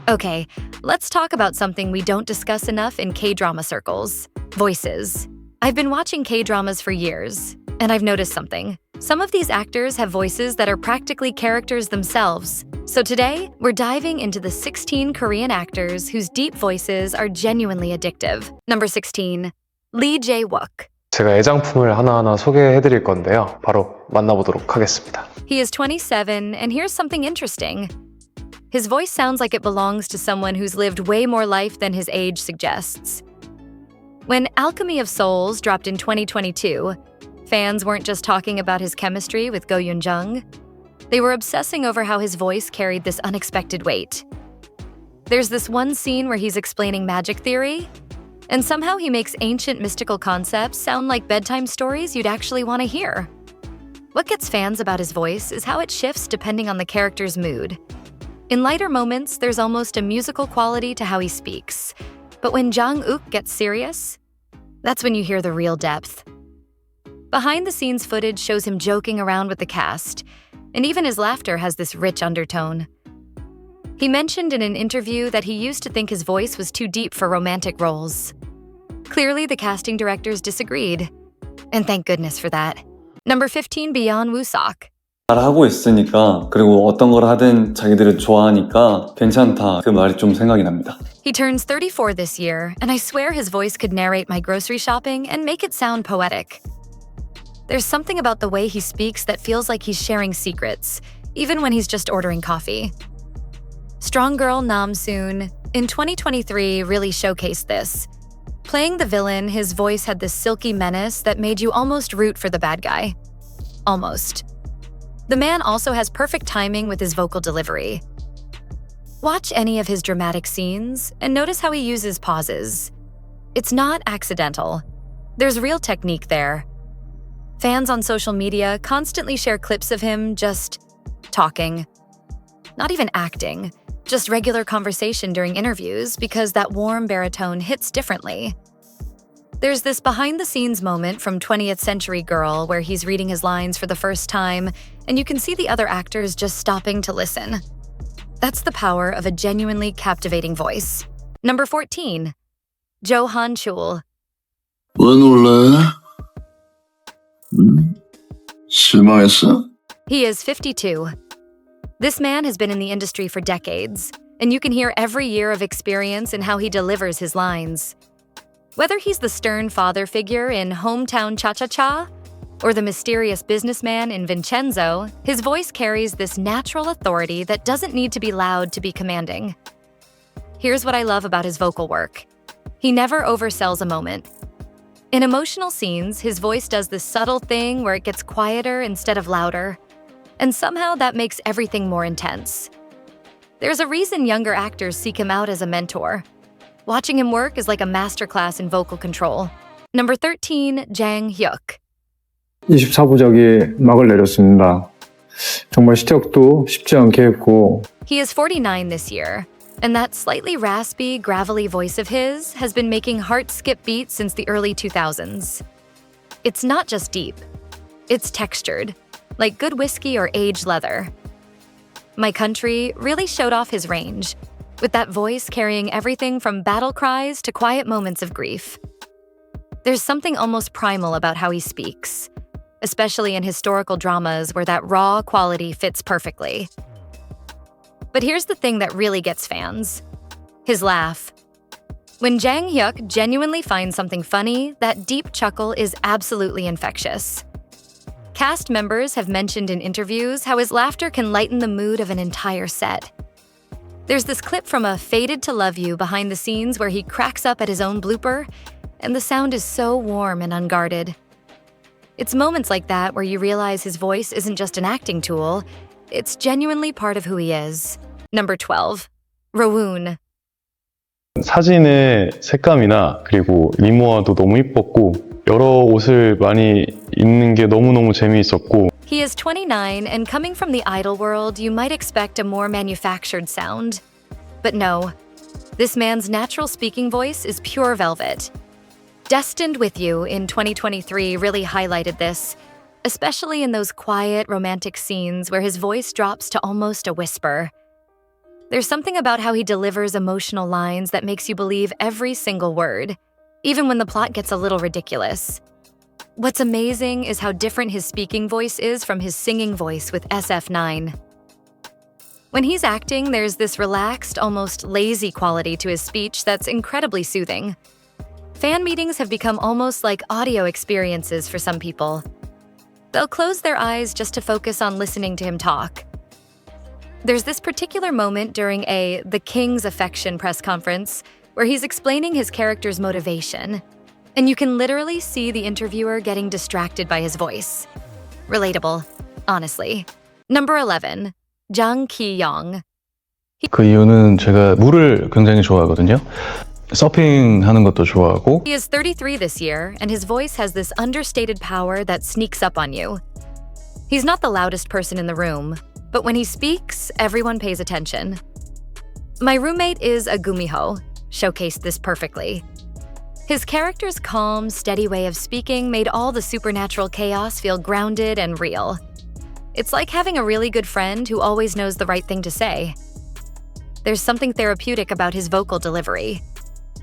Okay, let's talk about something we don't discuss enough in K-drama circles: voices. I've been watching K-dramas for years, and I've noticed something. Some of these actors have voices that are practically characters themselves. So today, we're diving into the 16 Korean actors whose deep voices are genuinely addictive. Number 16. Lee Jae-wook. 제가 애장품을 하나하나 소개해드릴 건데요. 바로 만나보도록 하겠습니다. He is 27, and here's something interesting. His voice sounds like it belongs to someone who's lived way more life than his age suggests. When Alchemy of Souls dropped in 2022, fans weren't just talking about his chemistry with Go Yoon-jung. They were obsessing over how his voice carried this unexpected weight. There's this one scene where he's explaining magic theory, and somehow he makes ancient mystical concepts sound like bedtime stories you'd actually want to hear. What gets fans about his voice is how it shifts depending on the character's mood. In lighter moments, there's almost a musical quality to how he speaks. But when Jang-uk gets serious, that's when you hear the real depth. Behind-the-scenes footage shows him joking around with the cast, and even his laughter has this rich undertone. He mentioned in an interview that he used to think his voice was too deep for romantic roles. Clearly, the casting directors disagreed, and thank goodness for that. Number 15, Byeon Woo-sok. 잘하고 있으니까, 그리고 어떤 걸 하든 자기들은 좋아하니까 괜찮다, 그 말이 좀 생각이 납니다. He turns 34 this year, and I swear his voice could narrate my grocery shopping and make it sound poetic. There's something about the way he speaks that feels like he's sharing secrets, even when he's just ordering coffee. Strong girl Nam Soon, in 2023, really showcased this. Playing the villain, his voice had this silky menace that made you almost root for the bad guy. Almost. The man also has perfect timing with his vocal delivery. Watch any of his dramatic scenes and notice how he uses pauses. It's not accidental. There's real technique there. Fans on social media constantly share clips of him just talking. Not even acting, just regular conversation during interviews because that warm baritone hits differently. There's this behind-the-scenes moment from 20th Century Girl where he's reading his lines for the first time, and you can see the other actors just stopping to listen. That's the power of a genuinely captivating voice. Number 14. Jo Han-chul. 왜 놀래? 실망했어? He is 52. This man has been in the industry for decades, and you can hear every year of experience in how he delivers his lines. Whether he's the stern father figure in Hometown Cha-Cha-Cha or the mysterious businessman in Vincenzo, his voice carries this natural authority that doesn't need to be loud to be commanding. Here's what I love about his vocal work. He never oversells a moment. In emotional scenes, his voice does this subtle thing where it gets quieter instead of louder, and somehow that makes everything more intense. There's a reason younger actors seek him out as a mentor. Watching him work is like a masterclass in vocal control. Number 13, Jang Hyuk. 24부작이 막을 내렸습니다. 정말 시작도 쉽지 않게 했고. He is 49 this year, and that slightly raspy, gravelly voice of his has been making hearts skip beats since the early 2000s. It's not just deep, it's textured, like good whiskey or aged leather. My Country really showed off his range, with that voice carrying everything from battle cries to quiet moments of grief. There's something almost primal about how he speaks, especially in historical dramas where that raw quality fits perfectly. But here's the thing that really gets fans: his laugh. When Jang Hyuk genuinely finds something funny, that deep chuckle is absolutely infectious. Cast members have mentioned in interviews how his laughter can lighten the mood of an entire set. There's this clip from a Fated to Love You behind the scenes where he cracks up at his own blooper, and the sound is so warm and unguarded. It's moments like that where you realize his voice isn't just an acting tool, it's genuinely part of who he is. Number 12. Rowoon. 사진의 색감이나 그리고 미모와도 너무 이뻤고 여러 옷을 많이 입는 게 너무너무 재미있었고. He is 29, and coming from the idol world, you might expect a more manufactured sound. But no, this man's natural speaking voice is pure velvet. Destined With You in 2023 really highlighted this, especially in those quiet, romantic scenes where his voice drops to almost a whisper. There's something about how he delivers emotional lines that makes you believe every single word, even when the plot gets a little ridiculous. What's amazing is how different his speaking voice is from his singing voice with SF9. When he's acting, there's this relaxed, almost lazy quality to his speech that's incredibly soothing. Fan meetings have become almost like audio experiences for some people. They'll close their eyes just to focus on listening to him talk. There's this particular moment during The King's Affection press conference where he's explaining his character's motivation, and you can literally see the interviewer getting distracted by his voice. Relatable, honestly. Number 11, Jang Ki-young. 그 이유는 제가 물을 굉장히 좋아하거든요. 서핑하는 것도 좋아하고. He is 33 this year, and his voice has this understated power that sneaks up on you. He's not the loudest person in the room, but when he speaks, everyone pays attention. My roommate is a Gumiho, showcased this perfectly. His character's calm, steady way of speaking made all the supernatural chaos feel grounded and real. It's like having a really good friend who always knows the right thing to say. There's something therapeutic about his vocal delivery.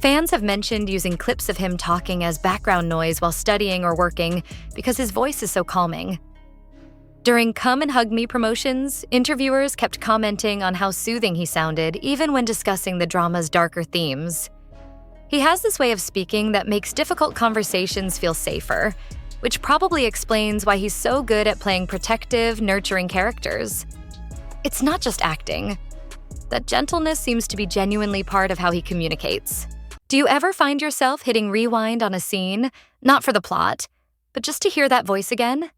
Fans have mentioned using clips of him talking as background noise while studying or working because his voice is so calming. During Come and Hug Me promotions, interviewers kept commenting on how soothing he sounded even when discussing the drama's darker themes. He has this way of speaking that makes difficult conversations feel safer, which probably explains why he's so good at playing protective, nurturing characters. It's not just acting. That gentleness seems to be genuinely part of how he communicates. Do you ever find yourself hitting rewind on a scene, not for the plot, but just to hear that voice again?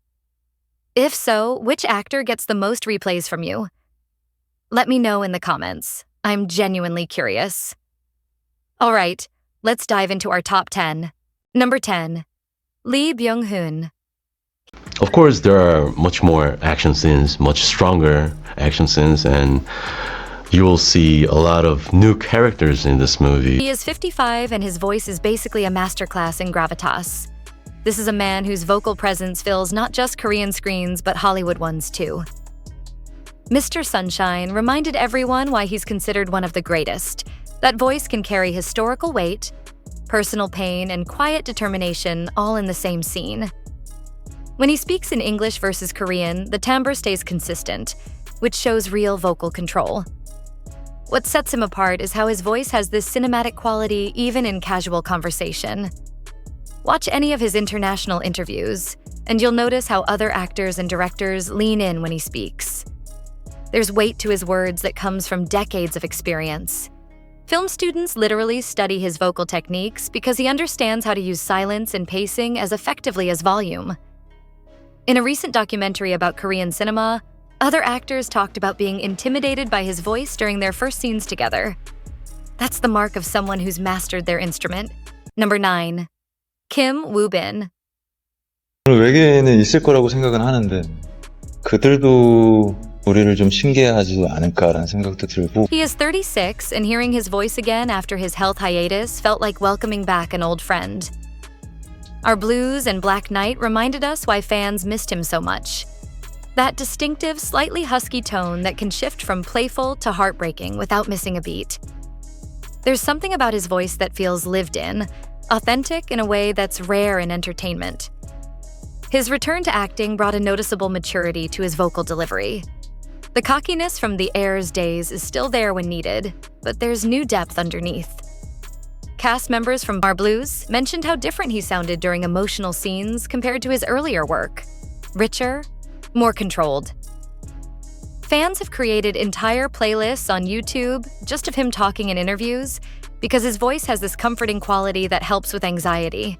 If so, which actor gets the most replays from you? Let me know in the comments. I'm genuinely curious. All right, let's dive into our top 10. Number 10, Lee Byung-hun. Of course, there are much more action scenes, much stronger action scenes, and you will see a lot of new characters in this movie. He is 55 and his voice is basically a masterclass in gravitas. This is a man whose vocal presence fills not just Korean screens, but Hollywood ones too. Mr. Sunshine reminded everyone why he's considered one of the greatest. That voice can carry historical weight, personal pain, and quiet determination all in the same scene. When he speaks in English versus Korean, the timbre stays consistent, which shows real vocal control. What sets him apart is how his voice has this cinematic quality even in casual conversation. Watch any of his international interviews, and you'll notice how other actors and directors lean in when he speaks. There's weight to his words that comes from decades of experience. Film students literally study his vocal techniques because he understands how to use silence and pacing as effectively as volume. In a recent documentary about Korean cinema, other actors talked about being intimidated by his voice during their first scenes together. That's the mark of someone who's mastered their instrument. Number 9, Kim Woo-bin. 외계에는 있을 거라고 생각은 하는데 그들도 우리를 좀 신기해하지 않을까라는 생각도 들고. He is 36, and hearing his voice again after his health hiatus felt like welcoming back an old friend. Our Blues and Black Knight reminded us why fans missed him so much. That distinctive, slightly husky tone that can shift from playful to heartbreaking without missing a beat. There's something about his voice that feels lived in, authentic in a way that's rare in entertainment. His return to acting brought a noticeable maturity to his vocal delivery. The cockiness from the Heirs days is still there when needed, but there's new depth underneath. Cast members from Our Blues mentioned how different he sounded during emotional scenes compared to his earlier work. Richer, more controlled. Fans have created entire playlists on YouTube just of him talking in interviews because his voice has this comforting quality that helps with anxiety.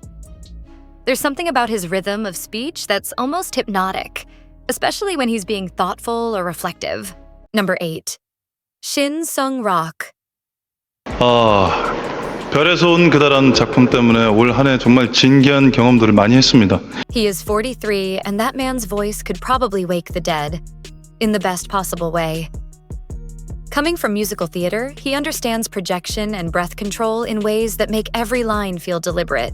There's something about his rhythm of speech that's almost hypnotic, especially when he's being thoughtful or reflective. Number 8, Shin Sung-rak. 별에서 온 그다란 작품 때문에 올 한 해 정말 진기한 경험들을 많이 했습니다. He is 43, and that man's voice could probably wake the dead, in the best possible way. Coming from musical theater, he understands projection and breath control in ways that make every line feel deliberate.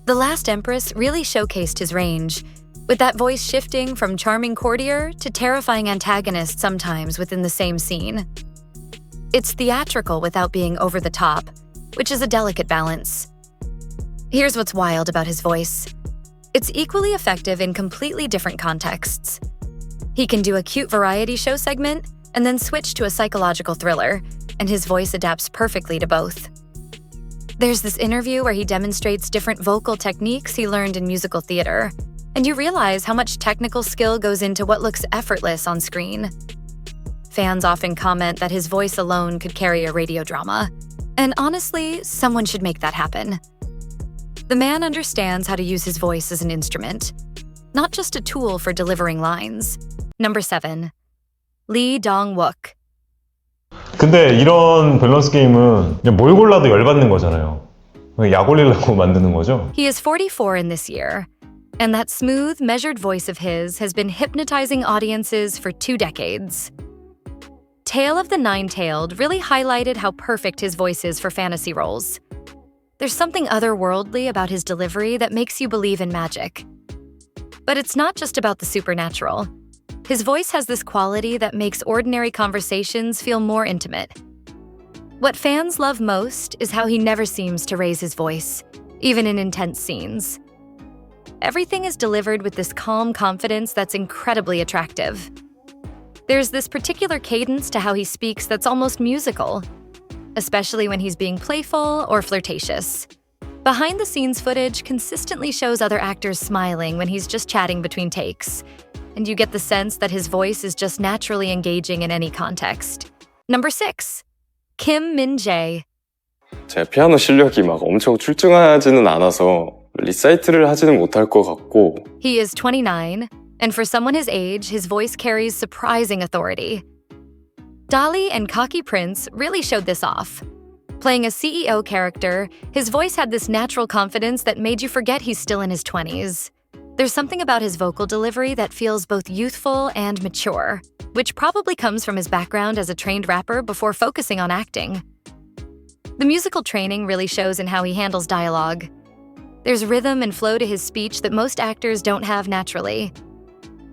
The Last Empress really showcased his range, with that voice shifting from charming courtier to terrifying antagonist sometimes within the same scene. It's theatrical without being over the top, which is a delicate balance. Here's what's wild about his voice. It's equally effective in completely different contexts. He can do a cute variety show segment and then switch to a psychological thriller, and his voice adapts perfectly to both. There's this interview where he demonstrates different vocal techniques he learned in musical theater, and you realize how much technical skill goes into what looks effortless on screen. Fans often comment that his voice alone could carry a radio drama, and honestly, someone should make that happen. The man understands how to use his voice as an instrument, not just a tool for delivering lines. Number 7. Lee Dong-wook. 근데 이런 밸런스 게임은 그냥 뭘 골라도 열받는 거잖아요. 그냥 약 올리려고 만드는 거죠. He is 44 in this year, and that smooth, measured voice of his has been hypnotizing audiences for 2 decades. Tale of the Nine-Tailed really highlighted how perfect his voice is for fantasy roles. There's something otherworldly about his delivery that makes you believe in magic. But it's not just about the supernatural. His voice has this quality that makes ordinary conversations feel more intimate. What fans love most is how he never seems to raise his voice, even in intense scenes. Everything is delivered with this calm confidence that's incredibly attractive. There's this particular cadence to how he speaks that's almost musical, especially when he's being playful or flirtatious. Behind-the-scenes footage consistently shows other actors smiling when he's just chatting between takes, and you get the sense that his voice is just naturally engaging in any context. Number 6. Kim Min-jae. 제 피아노 실력이 막 엄청 출중하지는 않아서 리사이트를 하지는 못할 것 같고. He is 29, and for someone his age, his voice carries surprising authority. Dali and Cocky Prince really showed this off. Playing a CEO character, his voice had this natural confidence that made you forget he's still in his 20s. There's something about his vocal delivery that feels both youthful and mature, which probably comes from his background as a trained rapper before focusing on acting. The musical training really shows in how he handles dialogue. There's rhythm and flow to his speech that most actors don't have naturally.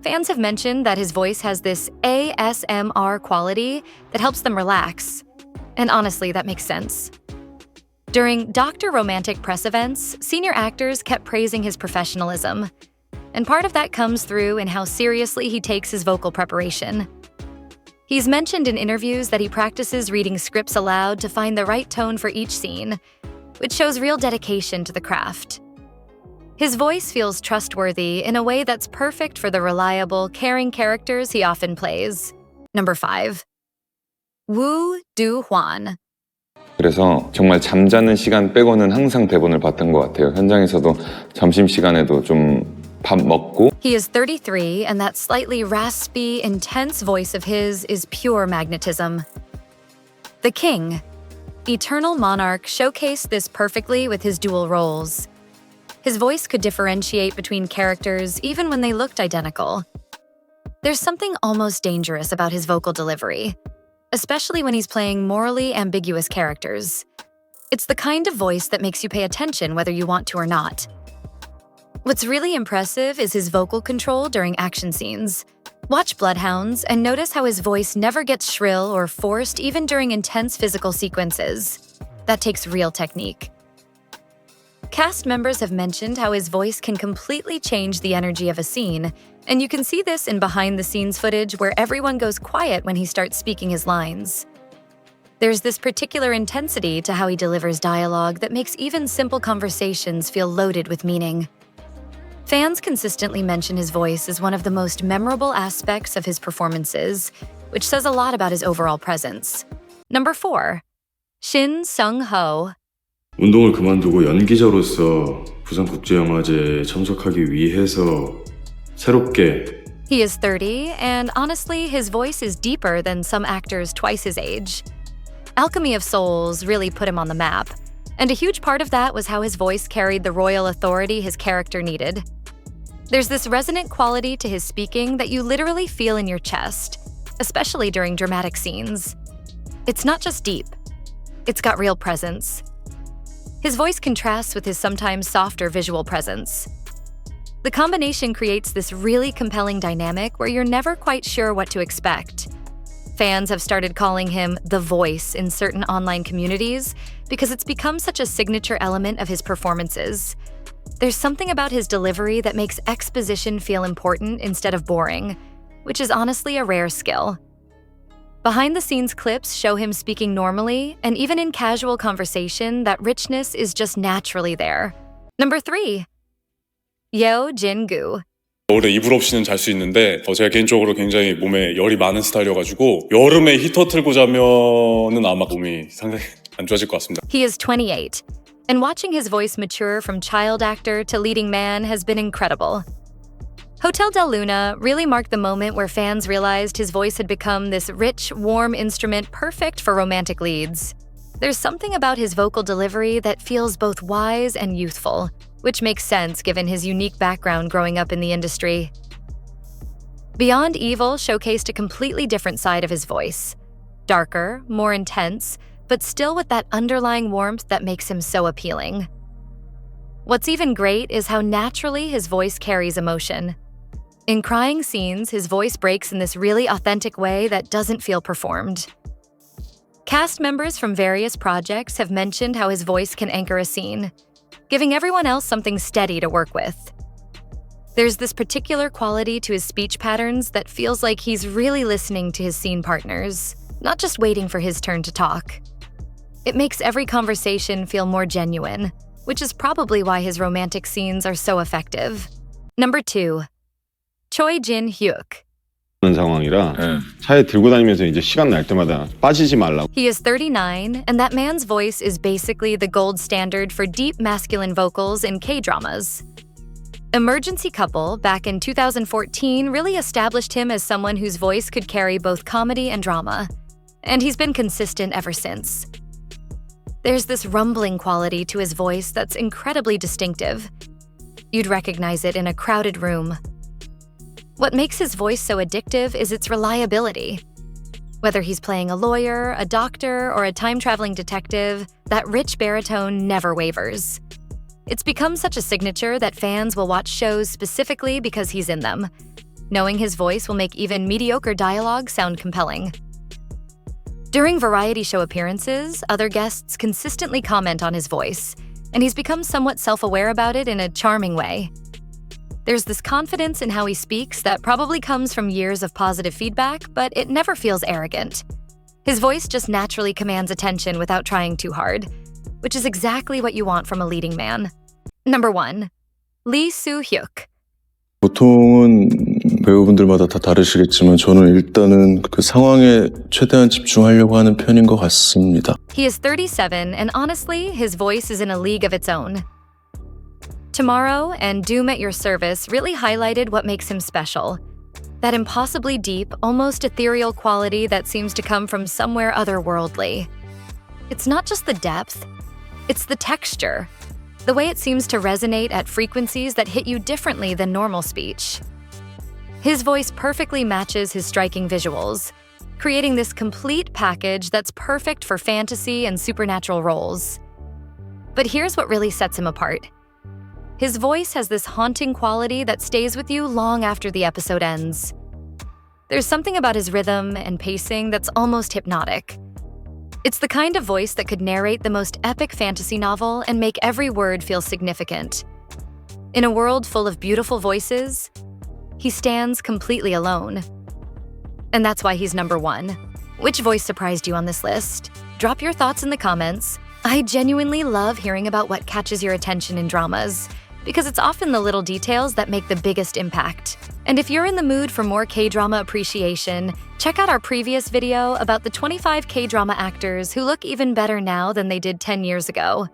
Fans have mentioned that his voice has this ASMR quality that helps them relax. And honestly, that makes sense. During Dr. Romantic press events, senior actors kept praising his professionalism. And part of that comes through in how seriously he takes his vocal preparation. He's mentioned in interviews that he practices reading scripts aloud to find the right tone for each scene, which shows real dedication to the craft. His voice feels trustworthy in a way that's perfect for the reliable, caring characters he often plays. Number 5. Woo Do-hwan. 그래서 정말 잠자는 시간 빼고는 항상 대본을 봤던 것 같아요. 현장에서도 점심시간에도 좀 밥 먹고. He is 33, and that slightly raspy, intense voice of his is pure magnetism. The King, Eternal Monarch, showcased this perfectly with his dual roles. His voice could differentiate between characters even when they looked identical. There's something almost dangerous about his vocal delivery, especially when he's playing morally ambiguous characters. It's the kind of voice that makes you pay attention whether you want to or not. What's really impressive is his vocal control during action scenes. Watch Bloodhounds and notice how his voice never gets shrill or forced even during intense physical sequences. That takes real technique. Cast members have mentioned how his voice can completely change the energy of a scene, and you can see this in behind-the-scenes footage where everyone goes quiet when he starts speaking his lines. There's this particular intensity to how he delivers dialogue that makes even simple conversations feel loaded with meaning. Fans consistently mention his voice as one of the most memorable aspects of his performances, which says a lot about his overall presence. Number 4. Shin Sung-ho. 운동을 그만두고 연기자로서 부산국제영화제에 참석하기 위해서 새롭게. He is 30, and honestly, his voice is deeper than some actors twice his age. Alchemy of Souls really put him on the map, and a huge part of that was how his voice carried the royal authority his character needed. There's this resonant quality to his speaking that you literally feel in your chest, especially during dramatic scenes. It's not just deep, it's got real presence. His voice contrasts with his sometimes softer visual presence. The combination creates this really compelling dynamic where you're never quite sure what to expect. Fans have started calling him the voice in certain online communities because it's become such a signature element of his performances. There's something about his delivery that makes exposition feel important instead of boring, which is honestly a rare skill. Behind-the-scenes clips show him speaking normally, and even in casual conversation, that richness is just naturally there. Number 3. Yeo Jin-gu. 겨울에 이불 없이는 잘 수 있는데 제가 개인적으로 굉장히 몸에 열이 많은 스타일이어가지고 여름에 히터 틀고 자면은 아마 몸이 상당히 안 좋아질 것 같습니다. He is 28, and watching his voice mature from child actor to leading man has been incredible. Hotel Del Luna really marked the moment where fans realized his voice had become this rich, warm instrument perfect for romantic leads. There's something about his vocal delivery that feels both wise and youthful, which makes sense given his unique background growing up in the industry. Beyond Evil showcased a completely different side of his voice. Darker, more intense, but still with that underlying warmth that makes him so appealing. What's even great is how naturally his voice carries emotion. In crying scenes, his voice breaks in this really authentic way that doesn't feel performed. Cast members from various projects have mentioned how his voice can anchor a scene, giving everyone else something steady to work with. There's this particular quality to his speech patterns that feels like he's really listening to his scene partners, not just waiting for his turn to talk. It makes every conversation feel more genuine, which is probably why his romantic scenes are so effective. Number 2. Choi Jin-hyuk. 상황이라 차에 들고 다니면서 이제 시간 날 때마다 빠지지 말라고. He is 39, and that man's voice is basically the gold standard for deep masculine vocals in K-dramas. Emergency Couple, back in 2014, really established him as someone whose voice could carry both comedy and drama, and he's been consistent ever since. There's this rumbling quality to his voice that's incredibly distinctive. You'd recognize it in a crowded room. What makes his voice so addictive is its reliability. Whether he's playing a lawyer, a doctor, or a time-traveling detective, that rich baritone never wavers. It's become such a signature that fans will watch shows specifically because he's in them. Knowing his voice will make even mediocre dialogue sound compelling. During variety show appearances, other guests consistently comment on his voice, and he's become somewhat self-aware about it in a charming way. There's this confidence in how he speaks that probably comes from years of positive feedback, but it never feels arrogant. His voice just naturally commands attention without trying too hard, which is exactly what you want from a leading man. Number 1. Lee Soo-hyuk. 보통은 배우분들마다 다 다르시겠지만 저는 일단은 그 상황에 최대한 집중하려고 하는 편인 것 같습니다. He is 37, and honestly, his voice is in a league of its own. Tomorrow and Doom at Your Service really highlighted what makes him special. That impossibly deep, almost ethereal quality that seems to come from somewhere otherworldly. It's not just the depth, it's the texture. The way it seems to resonate at frequencies that hit you differently than normal speech. His voice perfectly matches his striking visuals, creating this complete package that's perfect for fantasy and supernatural roles. But here's what really sets him apart. His voice has this haunting quality that stays with you long after the episode ends. There's something about his rhythm and pacing that's almost hypnotic. It's the kind of voice that could narrate the most epic fantasy novel and make every word feel significant. In a world full of beautiful voices, he stands completely alone. And that's why he's number 1. Which voice surprised you on this list? Drop your thoughts in the comments. I genuinely love hearing about what catches your attention in dramas, because it's often the little details that make the biggest impact. And if you're in the mood for more K-drama appreciation, check out our previous video about the 25 K-drama actors who look even better now than they did 10 years ago.